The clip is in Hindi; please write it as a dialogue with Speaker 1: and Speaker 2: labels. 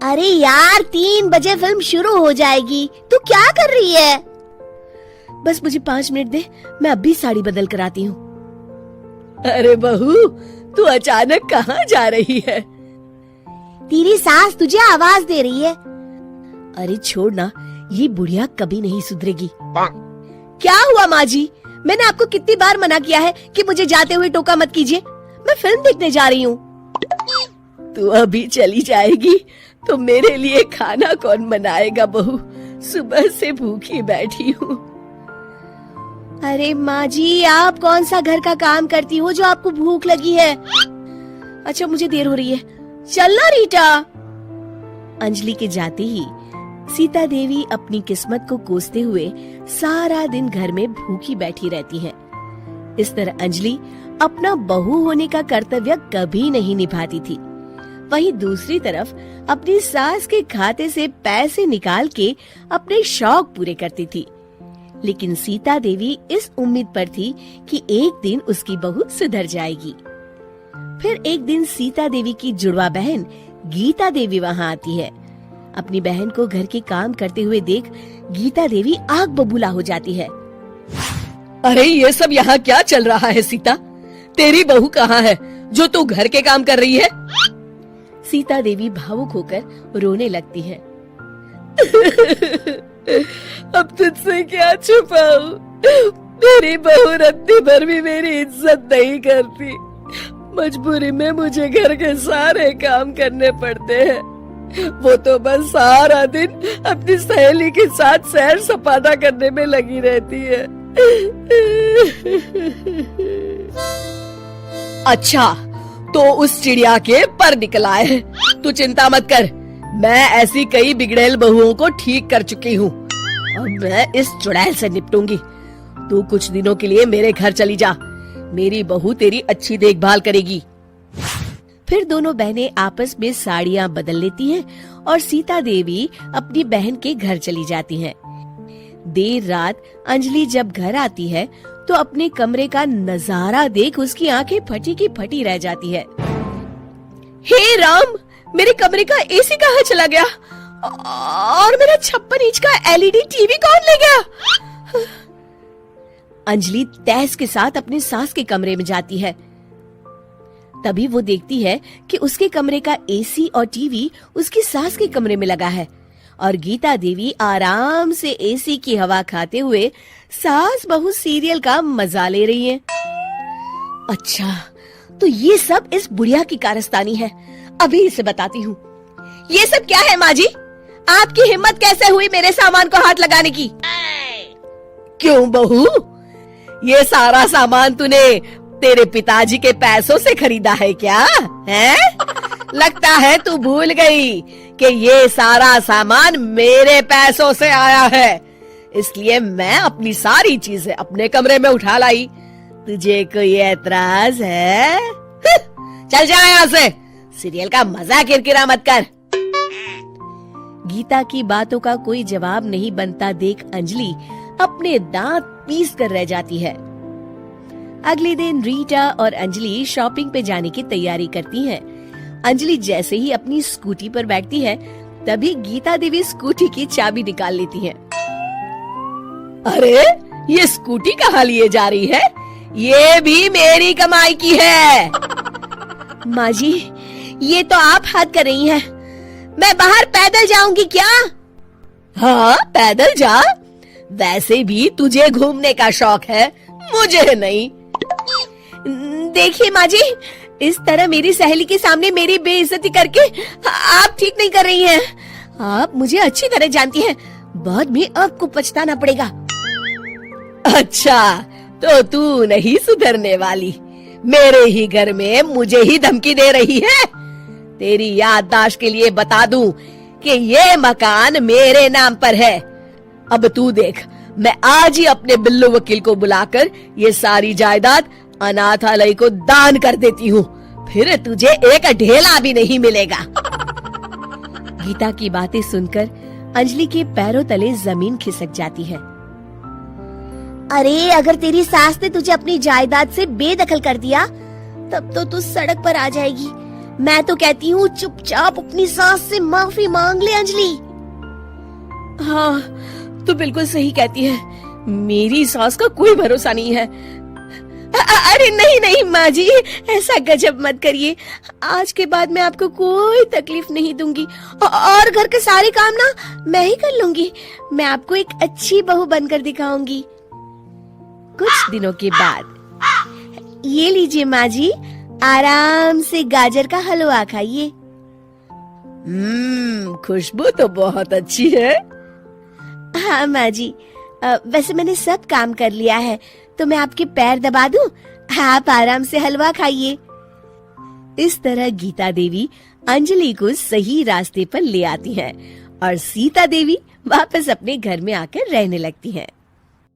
Speaker 1: अरे यार 3 बजे फिल्म शुरू हो जाएगी, तू क्या कर रही है?
Speaker 2: बस मुझे 5 मिनट दे, मैं अभी साड़ी बदल कर आती हूँ।
Speaker 3: अरे बहू, तू अचानक कहाँ जा रही है?
Speaker 1: तेरी सास तुझे आवाज दे रही है।
Speaker 2: अरे छोड़ ना, ये बुढ़िया कभी नहीं सुधरेगी। क्या हुआ माँ जी? मैंने आपको कितनी बार मना किया है कि मुझे जाते हुए टोका मत कीजिए। मैं फिल्म देखने जा रही हूँ।
Speaker 3: तू अभी चली जाएगी तो मेरे लिए खाना कौन बनाएगा बहू? सुबह से भूखी बैठी हूँ।
Speaker 2: अरे माँ जी, आप कौन सा घर का काम करती हो जो आपको भूख लगी है? अच्छा, मुझे देर हो रही है, चलना रीटा। अंजलि के जाते ही सीता देवी अपनी किस्मत को कोसते हुए सारा दिन घर में भूखी बैठी रहती है। इस तरह अंजलि अपना बहू होने का कर्तव्य कभी नहीं निभाती थी। वहीं दूसरी तरफ अपनी सास के खाते से पैसे निकाल के अपने शौक पूरे करती थी। लेकिन सीता देवी इस उम्मीद पर थी कि एक दिन उसकी बहू सुधर जाएगी। फिर एक दिन सीता देवी की जुड़वा बहन गीता देवी वहाँ आती है। अपनी बहन को घर के काम करते हुए देख गीता देवी आग बबूला हो जाती है।
Speaker 3: अरे ये सब यहाँ क्या चल रहा है सीता? तेरी बहू कहाँ है जो तू घर के काम कर रही है?
Speaker 2: सीता देवी भावुक होकर रोने लगती है।
Speaker 3: अब तुझसे क्या छुपाऊं? मेरी बहू रत्ती भर भी मेरी इज्जत नहीं करती। मजबूरी में मुझे घर के सारे काम करने पड़ते हैं। वो तो बस सारा दिन अपनी सहेली के साथ सैर सपाटा करने में लगी रहती है। अच्छा, तो उस चिड़िया के पर निकल आए। तू चिंता मत कर, मैं ऐसी कई बिगड़ैल बहुओं को ठीक कर चुकी हूँ। अब मैं इस चुड़ैल से निपटूंगी। तू कुछ दिनों के लिए मेरे घर चली जा, मेरी बहू तेरी अच्छी देखभाल करेगी। फिर दोनों बहनें आपस में साड़ियाँ बदल लेती हैं और सीता देवी अपनी बहन के घर चली जाती हैं। देर रात अंजलि जब घर आती है तो अपने कमरे का नजारा देख उसकी आंखें फटी की फटी रह जाती है। हे राम, मेरे कमरे का एसी कहाँ चला गया? और मेरा 56 इंच का एलईडी टीवी कौन ले गया? अंजलि तैस के साथ अपने सास के कमरे में जाती है। तभी वो देखती है कि उसके कमरे का एसी और टीवी उसकी सास के कमरे में लगा है और गीता देवी आराम से एसी की हवा खाते हुए सास बहू सीरियल का मजा ले रही है। अच्छा, तो ये सब इस बुढ़िया की कारस्तानी है। अभी इसे बताती हूँ। ये सब क्या है माँ जी? आपकी हिम्मत कैसे हुई मेरे सामान को हाथ लगाने की? क्यों बहू, ये सारा सामान तूने तेरे पिताजी के पैसों से खरीदा है क्या? है? लगता है तू भूल गई कि ये सारा सामान मेरे पैसों से आया है, इसलिए मैं अपनी सारी चीजें अपने कमरे में उठा लाई। तुझे कोई एतराज है? चल जा यहाँ से, सीरियल का मजा किरकिरा मत कर।
Speaker 2: गीता की बातों का कोई जवाब नहीं बनता देख अंजलि अपने दांत पीस कर रह जाती है। अगले दिन रीटा और अंजलि शॉपिंग पे जाने की तैयारी करती हैं। अंजलि जैसे ही अपनी स्कूटी पर बैठती है तभी गीता देवी स्कूटी की चाबी निकाल लेती है।
Speaker 3: अरे, ये स्कूटी कहाँ लिए जा रही है? ये भी मेरी कमाई की है।
Speaker 2: माँ जी, ये तो आप हद कर रही हैं। मैं बाहर पैदल जाऊंगी क्या?
Speaker 3: हाँ, पैदल जा। वैसे भी तुझे घूमने का शौक है, मुझे नहीं।
Speaker 2: देखिए माँ जी, इस तरह मेरी सहेली के सामने मेरी बेइज्जती करके आप ठीक नहीं कर रही हैं। आप मुझे अच्छी तरह जानती हैं, बाद में आपको पछताना पड़ेगा।
Speaker 3: अच्छा, तो तू नहीं सुधरने वाली? मेरे ही घर में मुझे ही धमकी दे रही है? तेरी याददाश्त के लिए बता दूं कि ये मकान मेरे नाम पर है। अब तू देख, मैं आज ही अपने बिल्लू वकील को बुलाकर ये सारी जायदाद अनाथालय को दान कर देती हूँ, फिर तुझे एक ढेला भी नहीं मिलेगा।
Speaker 2: गीता की बातें सुनकर अंजलि के पैरों तले जमीन खिसक जाती है।
Speaker 1: अरे, अगर तेरी सास ने तुझे अपनी जायदाद से बेदखल कर दिया तब तो तू सड़क पर आ जाएगी। मैं तो कहती हूँ चुपचाप अपनी सास से माफी मांग ले अंजलि।
Speaker 2: हाँ, तू बिल्कुल सही कहती है, मेरी सास का कोई भरोसा नहीं है। अरे नहीं नहीं माँ जी, ऐसा गजब मत करिए, आज के बाद मैं आपको कोई तकलीफ नहीं दूंगी और घर के सारे काम ना मैं ही कर लूंगी। मैं आपको एक अच्छी बहू बनकर दिखाऊंगी। कुछ दिनों के बाद, ये लीजिए माँ जी, आराम से गाजर का हलवा खाइए।
Speaker 3: खुशबू तो बहुत अच्छी है।
Speaker 1: हाँ माँ जी, वैसे मैंने सब काम कर लिया है, तो मैं आपके पैर दबा दूं? आप आराम से हलवा खाइए।
Speaker 2: इस तरह गीता देवी अंजलि को सही रास्ते पर ले आती हैं और सीता देवी वापस अपने घर में आकर रहने लगती हैं।